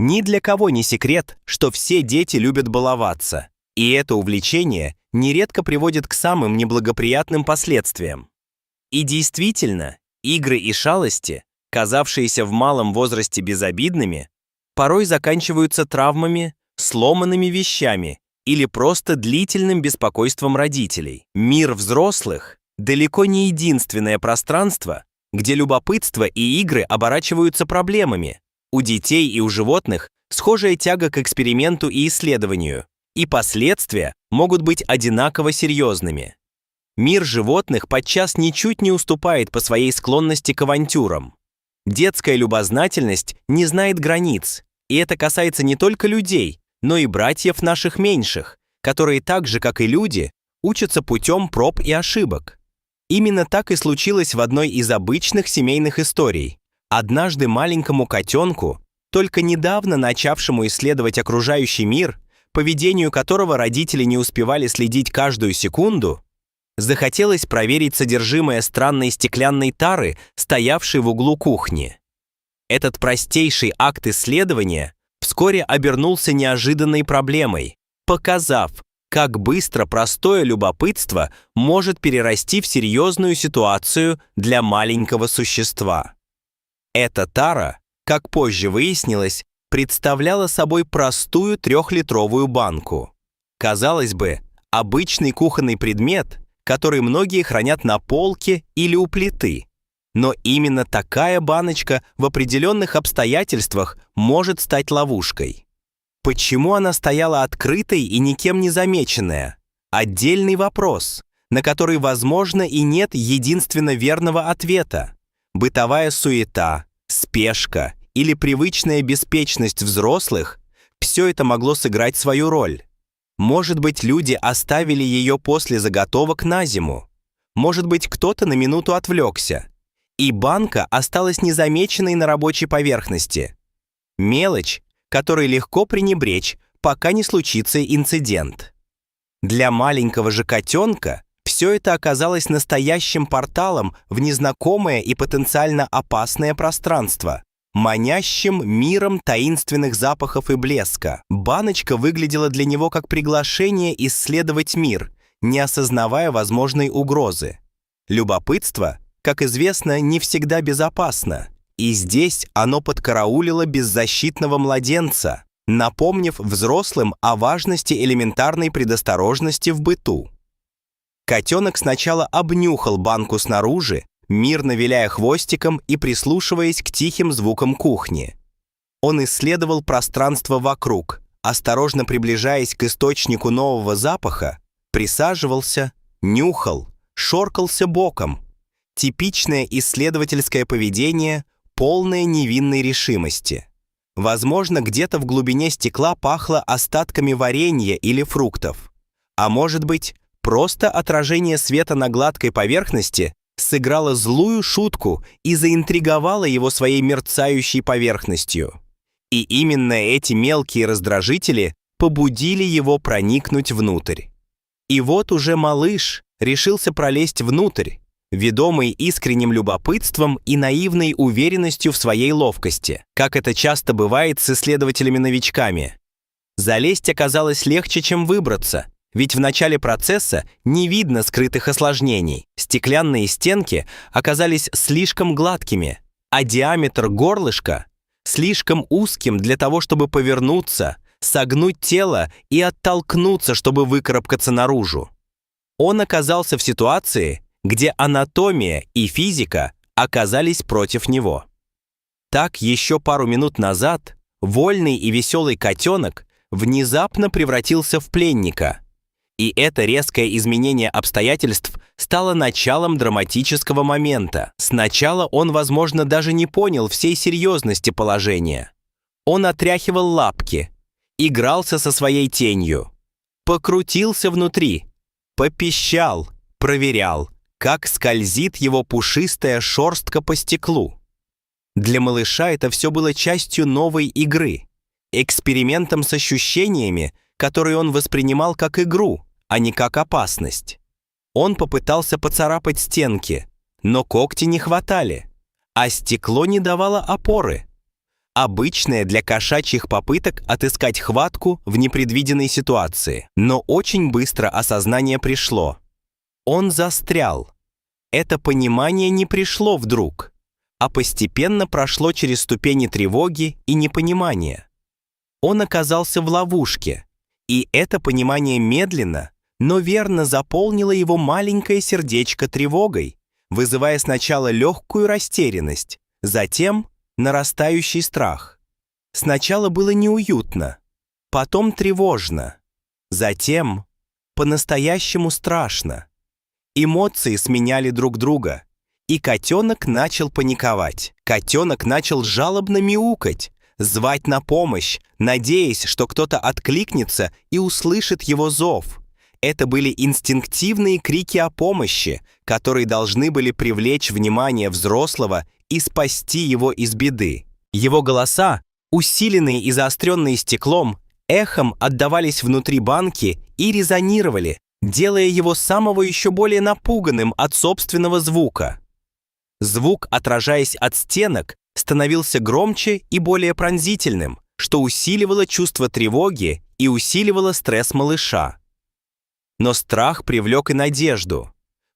Ни для кого не секрет, что все дети любят баловаться, и это увлечение нередко приводит к самым неблагоприятным последствиям. И действительно, игры и шалости, казавшиеся в малом возрасте безобидными, порой заканчиваются травмами, сломанными вещами или просто длительным беспокойством родителей. Мир взрослых далеко не единственное пространство, где любопытство и игры оборачиваются проблемами. У детей и у животных схожая тяга к эксперименту и исследованию, и последствия могут быть одинаково серьезными. Мир животных подчас ничуть не уступает по своей склонности к авантюрам. Детская любознательность не знает границ, и это касается не только людей, но и братьев наших меньших, которые так же, как и люди, учатся путем проб и ошибок. Именно так и случилось в одной из обычных семейных историй. Однажды маленькому котенку, только недавно начавшему исследовать окружающий мир, поведению которого родители не успевали следить каждую секунду, захотелось проверить содержимое странной стеклянной тары, стоявшей в углу кухни. Этот простейший акт исследования вскоре обернулся неожиданной проблемой, показав, как быстро простое любопытство может перерасти в серьезную ситуацию для маленького существа. Эта тара, как позже выяснилось, представляла собой простую 3-литровую банку. Казалось бы, обычный кухонный предмет, который многие хранят на полке или у плиты. Но именно такая баночка в определенных обстоятельствах может стать ловушкой. Почему она стояла открытой и никем не замеченная? Отдельный вопрос, на который, возможно, и нет единственно верного ответа. Бытовая суета, спешка или привычная беспечность взрослых – все это могло сыграть свою роль. Может быть, люди оставили ее после заготовок на зиму. Может быть, кто-то на минуту отвлекся. И банка осталась незамеченной на рабочей поверхности. Мелочь, которой легко пренебречь, пока не случится инцидент. Для маленького же котенка все это оказалось настоящим порталом в незнакомое и потенциально опасное пространство, манящим миром таинственных запахов и блеска. Баночка выглядела для него как приглашение исследовать мир, не осознавая возможной угрозы. Любопытство, как известно, не всегда безопасно, и здесь оно подкараулило беззащитного младенца, напомнив взрослым о важности элементарной предосторожности в быту. Котенок сначала обнюхал банку снаружи, мирно виляя хвостиком и прислушиваясь к тихим звукам кухни. Он исследовал пространство вокруг, осторожно приближаясь к источнику нового запаха, присаживался, нюхал, шоркался боком. Типичное исследовательское поведение, полное невинной решимости. Возможно, где-то в глубине стекла пахло остатками варенья или фруктов. А может быть, просто отражение света на гладкой поверхности сыграло злую шутку и заинтриговало его своей мерцающей поверхностью. И именно эти мелкие раздражители побудили его проникнуть внутрь. И вот уже малыш решился пролезть внутрь, ведомый искренним любопытством и наивной уверенностью в своей ловкости, как это часто бывает с исследователями-новичками. Залезть оказалось легче, чем выбраться, ведь в начале процесса не видно скрытых осложнений. Стеклянные стенки оказались слишком гладкими, а диаметр горлышка слишком узким для того, чтобы повернуться, согнуть тело и оттолкнуться, чтобы выкарабкаться наружу. Он оказался в ситуации, где анатомия и физика оказались против него. Так еще пару минут назад вольный и веселый котенок внезапно превратился в пленника. И это резкое изменение обстоятельств стало началом драматического момента. Сначала он, возможно, даже не понял всей серьезности положения. Он отряхивал лапки, игрался со своей тенью, покрутился внутри, попищал, проверял, как скользит его пушистая шерстка по стеклу. Для малыша это все было частью новой игры, экспериментом с ощущениями, которые он воспринимал как игру, а не как опасность. Он попытался поцарапать стенки, но когти не хватали, а стекло не давало опоры. Обычное для кошачьих попыток отыскать хватку в непредвиденной ситуации. Но очень быстро осознание пришло. Он застрял. Это понимание не пришло вдруг, а постепенно прошло через ступени тревоги и непонимания. Он оказался в ловушке, и это понимание медленно, но верно заполнило его маленькое сердечко тревогой, вызывая сначала легкую растерянность, затем нарастающий страх. Сначала было неуютно, потом тревожно, затем по-настоящему страшно. Эмоции сменяли друг друга, и котенок начал паниковать. Котенок начал жалобно мяукать, звать на помощь, надеясь, что кто-то откликнется и услышит его зов. Это были инстинктивные крики о помощи, которые должны были привлечь внимание взрослого и спасти его из беды. Его голоса, усиленные и заостренные стеклом, эхом отдавались внутри банки и резонировали, делая его самого еще более напуганным от собственного звука. Звук, отражаясь от стенок, становился громче и более пронзительным, что усиливало чувство тревоги и усиливало стресс малыша. Но страх привлек и надежду.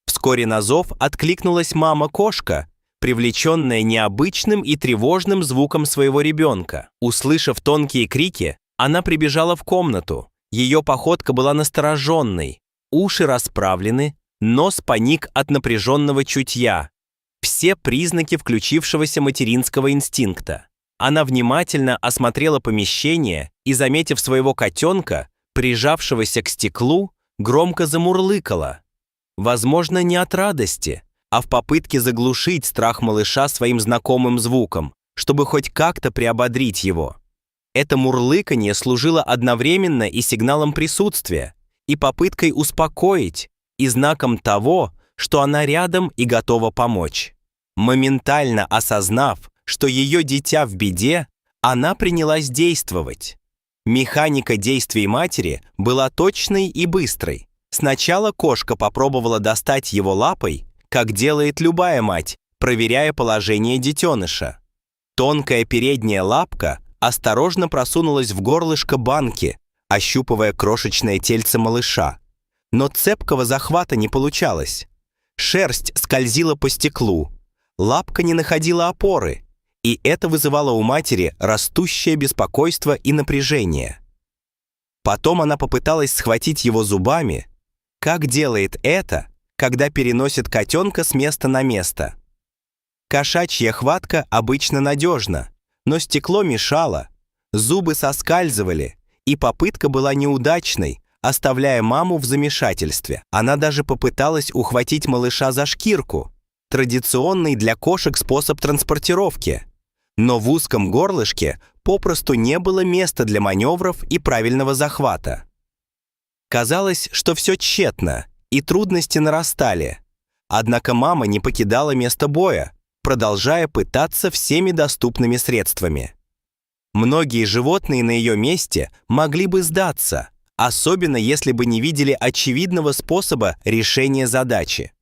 Вскоре на зов откликнулась мама-кошка, привлеченная необычным и тревожным звуком своего ребенка. Услышав тонкие крики, она прибежала в комнату. Ее походка была настороженной, уши расправлены, нос поник от напряженного чутья. Все признаки включившегося материнского инстинкта. Она внимательно осмотрела помещение и, заметив своего котенка, прижавшегося к стеклу, громко замурлыкала. Возможно, не от радости, а в попытке заглушить страх малыша своим знакомым звуком, чтобы хоть как-то приободрить его. Это мурлыканье служило одновременно и сигналом присутствия, и попыткой успокоить, и знаком того, что она рядом и готова помочь. Моментально осознав, что ее дитя в беде, она принялась действовать. Механика действий матери была точной и быстрой. Сначала кошка попробовала достать его лапой, как делает любая мать, проверяя положение детеныша. Тонкая передняя лапка осторожно просунулась в горлышко банки, ощупывая крошечное тельце малыша. Но цепкого захвата не получалось. Шерсть скользила по стеклу, лапка не находила опоры, и это вызывало у матери растущее беспокойство и напряжение. Потом она попыталась схватить его зубами, как делает это, когда переносит котенка с места на место. Кошачья хватка обычно надежна, но стекло мешало, зубы соскальзывали, и попытка была неудачной, оставляя маму в замешательстве. Она даже попыталась ухватить малыша за шкирку, традиционный для кошек способ транспортировки. Но в узком горлышке попросту не было места для маневров и правильного захвата. Казалось, что все тщетно, и трудности нарастали. Однако мама не покидала место боя, продолжая пытаться всеми доступными средствами. Многие животные на ее месте могли бы сдаться, особенно если бы не видели очевидного способа решения задачи.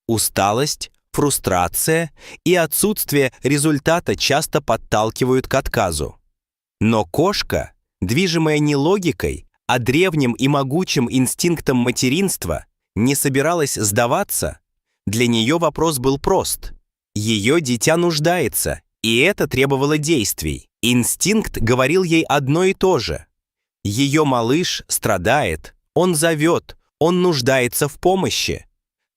Усталость, фрустрация и отсутствие результата часто подталкивают к отказу. Но кошка, движимая не логикой, а древним и могучим инстинктом материнства, не собиралась сдаваться. Для нее вопрос был прост. Ее дитя нуждается, и это требовало действий. Инстинкт говорил ей одно и то же. Ее малыш страдает, он зовет, он нуждается в помощи.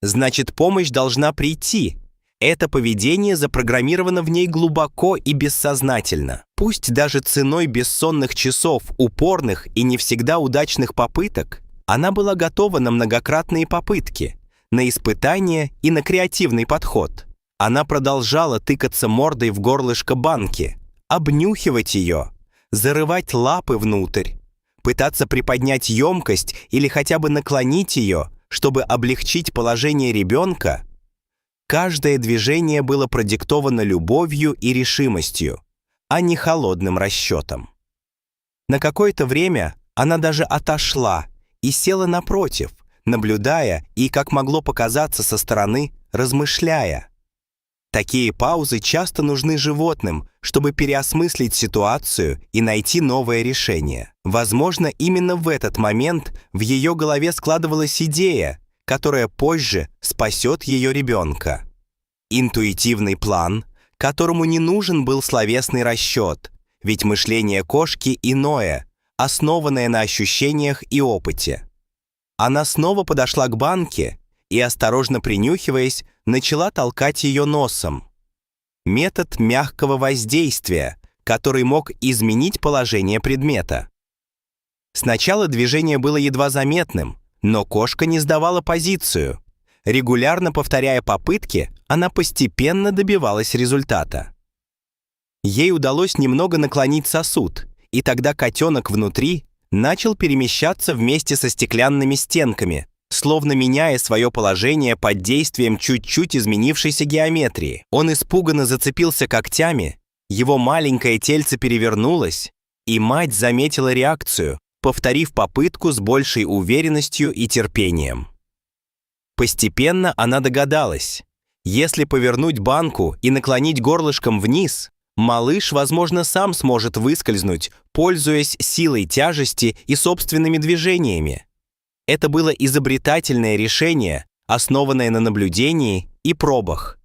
Значит, помощь должна прийти. Это поведение запрограммировано в ней глубоко и бессознательно. Пусть даже ценой бессонных часов, упорных и не всегда удачных попыток, она была готова на многократные попытки, на испытания и на креативный подход. Она продолжала тыкаться мордой в горлышко банки, обнюхивать ее, зарывать лапы внутрь, пытаться приподнять емкость или хотя бы наклонить ее, чтобы облегчить положение ребенка. Каждое движение было продиктовано любовью и решимостью, а не холодным расчетом. На какое-то время она даже отошла и села напротив, наблюдая и, как могло показаться со стороны, размышляя. Такие паузы часто нужны животным, чтобы переосмыслить ситуацию и найти новое решение. Возможно, именно в этот момент в ее голове складывалась идея, которая позже спасет ее ребенка. Интуитивный план, которому не нужен был словесный расчет, ведь мышление кошки иное, основанное на ощущениях и опыте. Она снова подошла к банке и, осторожно принюхиваясь, начала толкать ее носом. Метод мягкого воздействия, который мог изменить положение предмета. Сначала движение было едва заметным, но кошка не сдавала позицию. Регулярно повторяя попытки, она постепенно добивалась результата. Ей удалось немного наклонить сосуд, и тогда котенок внутри начал перемещаться вместе со стеклянными стенками, словно меняя свое положение под действием чуть-чуть изменившейся геометрии. Он испуганно зацепился когтями, его маленькое тельце перевернулось, и мать заметила реакцию, повторив попытку с большей уверенностью и терпением. Постепенно она догадалась, если повернуть банку и наклонить горлышком вниз, малыш, возможно, сам сможет выскользнуть, пользуясь силой тяжести и собственными движениями. Это было изобретательное решение, основанное на наблюдении и пробах.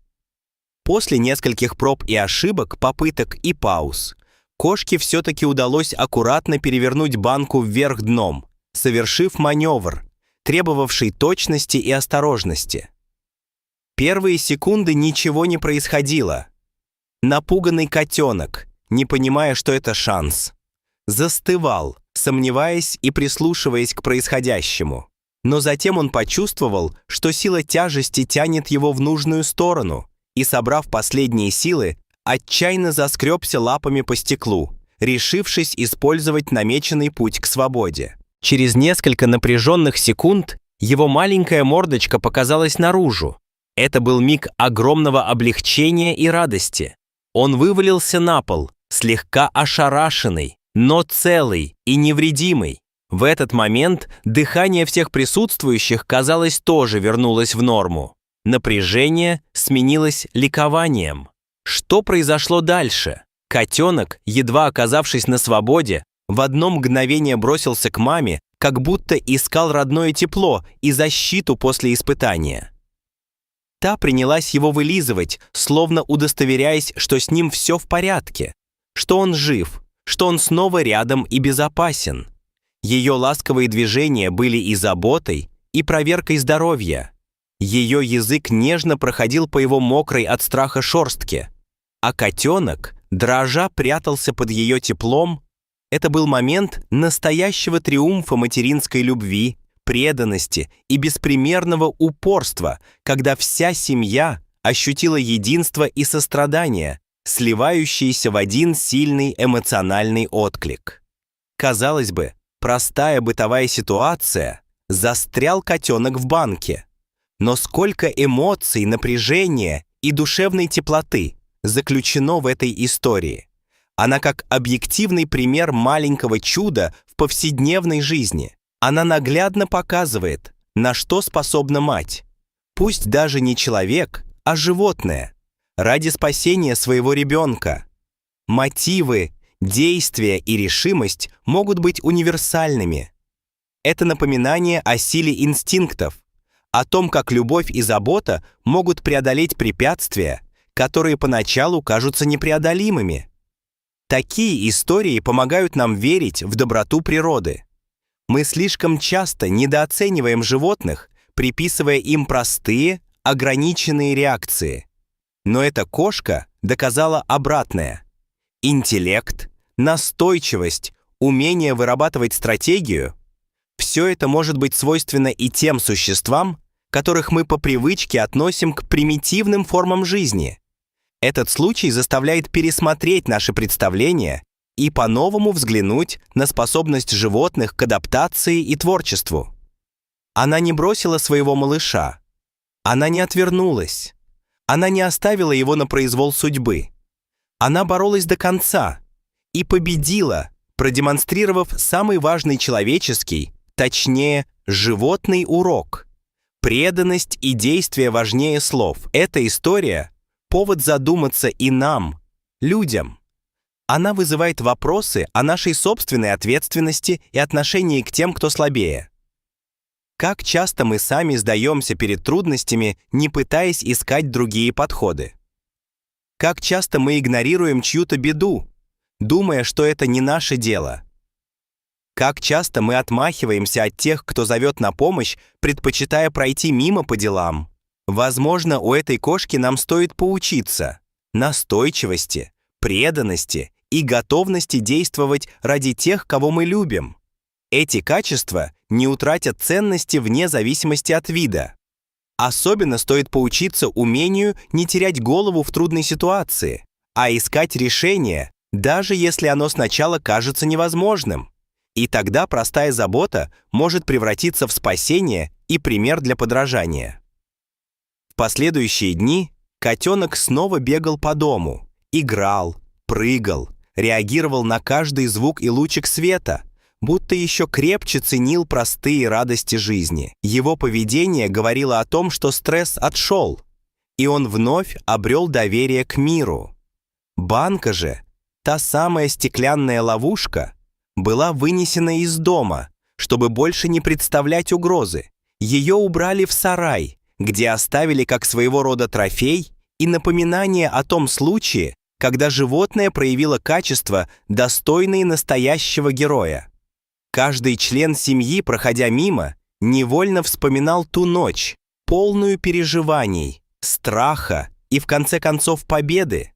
После нескольких проб и ошибок, попыток и пауз, кошке все-таки удалось аккуратно перевернуть банку вверх дном, совершив маневр, требовавший точности и осторожности. Первые секунды ничего не происходило. Напуганный котенок, не понимая, что это шанс, застывал, сомневаясь и прислушиваясь к происходящему. Но затем он почувствовал, что сила тяжести тянет его в нужную сторону, и, собрав последние силы, отчаянно заскребся лапами по стеклу, решившись использовать намеченный путь к свободе. Через несколько напряженных секунд его маленькая мордочка показалась наружу. Это был миг огромного облегчения и радости. Он вывалился на пол, слегка ошарашенный, но целый и невредимый. В этот момент дыхание всех присутствующих, казалось, тоже вернулось в норму. Напряжение сменилось ликованием. Что произошло дальше? Котенок, едва оказавшись на свободе, в одно мгновение бросился к маме, как будто искал родное тепло и защиту после испытания. Та принялась его вылизывать, словно удостоверяясь, что с ним все в порядке, что он жив, что он снова рядом и безопасен. Ее ласковые движения были и заботой, и проверкой здоровья. Ее язык нежно проходил по его мокрой от страха шерстке, а котенок, дрожа, прятался под ее теплом. Это был момент настоящего триумфа материнской любви, преданности и беспримерного упорства, когда вся семья ощутила единство и сострадание, сливающиеся в один сильный эмоциональный отклик. Казалось бы, простая бытовая ситуация, застрял котенок в банке. Но сколько эмоций, напряжения и душевной теплоты заключено в этой истории. Она как объективный пример маленького чуда в повседневной жизни. Она наглядно показывает, на что способна мать. Пусть даже не человек, а животное. Ради спасения своего ребенка. Мотивы, действия и решимость могут быть универсальными. Это напоминание о силе инстинктов, о том, как любовь и забота могут преодолеть препятствия, которые поначалу кажутся непреодолимыми. Такие истории помогают нам верить в доброту природы. Мы слишком часто недооцениваем животных, приписывая им простые, ограниченные реакции. Но эта кошка доказала обратное. Интеллект, настойчивость, умение вырабатывать стратегию – все это может быть свойственно и тем существам, которых мы по привычке относим к примитивным формам жизни. Этот случай заставляет пересмотреть наши представления и по-новому взглянуть на способность животных к адаптации и творчеству. Она не бросила своего малыша. Она не отвернулась. Она не оставила его на произвол судьбы. Она боролась до конца и победила, продемонстрировав самый важный человеческий, точнее, животный урок. Преданность и действие важнее слов. Эта история повод задуматься и нам, людям. Она вызывает вопросы о нашей собственной ответственности и отношении к тем, кто слабее. Как часто мы сами сдаемся перед трудностями, не пытаясь искать другие подходы? Как часто мы игнорируем чью-то беду, думая, что это не наше дело? Как часто мы отмахиваемся от тех, кто зовет на помощь, предпочитая пройти мимо по делам? Возможно, у этой кошки нам стоит поучиться настойчивости, преданности и готовности действовать ради тех, кого мы любим. Эти качества не утратят ценности вне зависимости от вида. Особенно стоит поучиться умению не терять голову в трудной ситуации, а искать решение, даже если оно сначала кажется невозможным. И тогда простая забота может превратиться в спасение и пример для подражания. В последующие дни котенок снова бегал по дому, играл, прыгал, реагировал на каждый звук и лучик света, будто еще крепче ценил простые радости жизни. Его поведение говорило о том, что стресс отшел, и он вновь обрел доверие к миру. Банка же, та самая стеклянная ловушка, была вынесена из дома, чтобы больше не представлять угрозы. Ее убрали в сарай, где оставили как своего рода трофей и напоминание о том случае, когда животное проявило качества, достойные настоящего героя. Каждый член семьи, проходя мимо, невольно вспоминал ту ночь, полную переживаний, страха и, в конце концов, победы.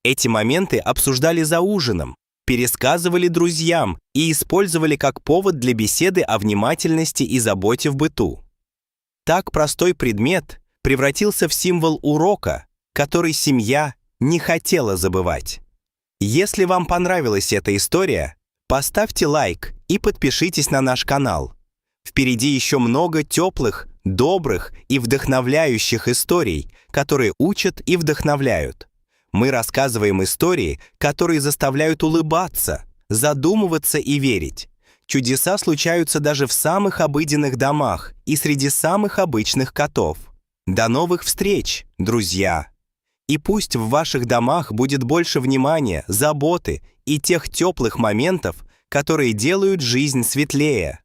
Эти моменты обсуждали за ужином, пересказывали друзьям и использовали как повод для беседы о внимательности и заботе в быту. Так простой предмет превратился в символ урока, который семья не хотела забывать. Если вам понравилась эта история, поставьте лайк и подпишитесь на наш канал. Впереди еще много теплых, добрых и вдохновляющих историй, которые учат и вдохновляют. Мы рассказываем истории, которые заставляют улыбаться, задумываться и верить. Чудеса случаются даже в самых обыденных домах и среди самых обычных котов. До новых встреч, друзья! И пусть в ваших домах будет больше внимания, заботы и тех теплых моментов, которые делают жизнь светлее.